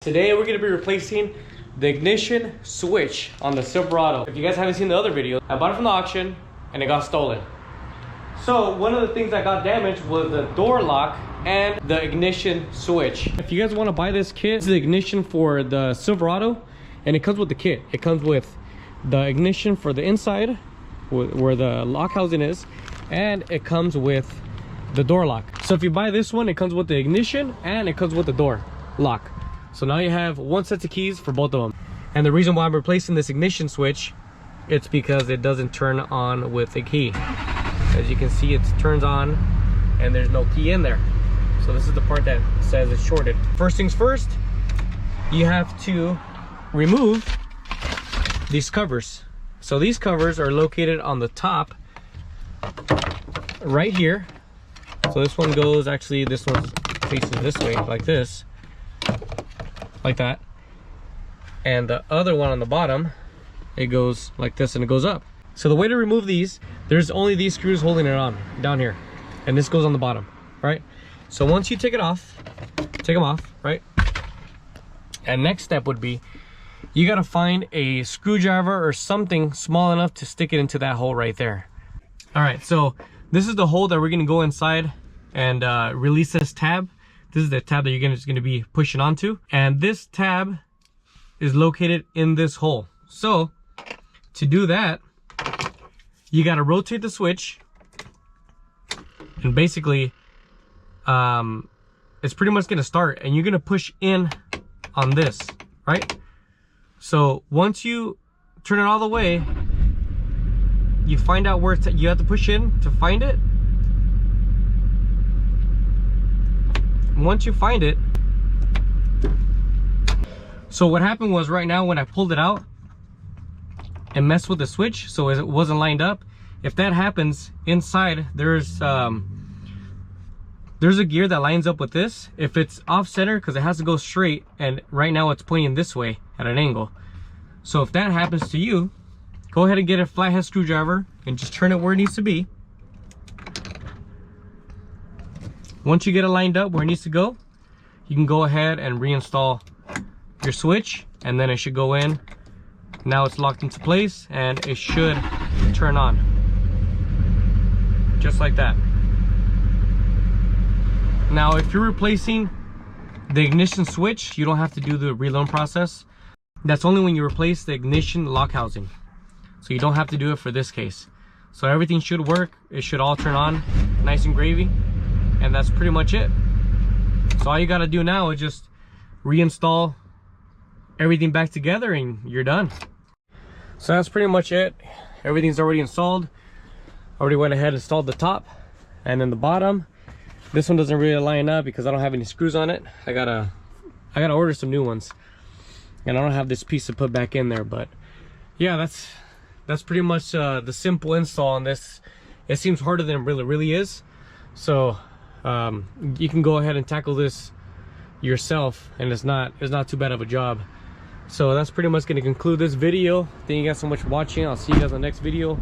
Today we're going to be replacing the ignition switch on the Silverado. If you guys haven't seen the other video, I bought it from the auction and it got stolen. So one of the things that got damaged was the door lock and the ignition switch. If you guys want to buy this kit, it's the ignition for the Silverado and it comes with the kit. It comes with the ignition for the inside where the lock housing is, and it comes with the door lock. So if you buy this one, it comes with the ignition and it comes with the door lock. So now you have one set of keys for both of them. And the reason why I'm replacing this ignition switch, it's because it doesn't turn on with a key. As you can see, it turns on and there's no key in there. So this is the part that says it's shorted. First things first, you have to remove these covers. So these covers are located on the top right here. So this one goes, actually this one's facing this way like this, like that, and the other one on the bottom, it goes like this and it goes up. So the way to remove these, there's only these screws holding it on down here, and this goes on the bottom, right? So once you take them off, right, and next step would be you got to find a screwdriver or something small enough to stick it into that hole right there. All right, so this is the hole that we're going to go inside and release this tab. This is the tab that you're just going to be pushing onto, and this tab is located in this hole. So to do that, you got to rotate the switch, and basically it's pretty much going to start, and you're going to push in on this, right? So once you turn it all the way, you find out where you have to push in to find it. Once you find it, so what happened was right now when I pulled it out and messed with the switch, so it wasn't lined up, if that happens inside, there's a gear that lines up with this. If it's off center, because it has to go straight, and right now it's pointing this way at an angle. So if that happens to you, go ahead and get a flathead screwdriver and just turn it where it needs to be. Once you get it lined up where it needs to go, you can go ahead and reinstall your switch, and then it should go in. Now it's locked into place and it should turn on. Just like that. Now if you're replacing the ignition switch, you don't have to do the reload process. That's only when you replace the ignition lock housing. So you don't have to do it for this case. So everything should work. It should all turn on nice and gravy. And that's pretty much it. So all you gotta do now is just reinstall everything back together and you're done. So that's pretty much it. Everything's already installed. Already went ahead and installed the top and then the bottom. This one doesn't really line up because I don't have any screws on it. I gotta order some new ones, and I don't have this piece to put back in there. But yeah, that's pretty much the simple install on this. It seems harder than it really is. So you can go ahead and tackle this yourself, and it's not too bad of a job. So that's pretty much going to conclude this video. Thank you guys so much for watching. I'll see you guys in the next video.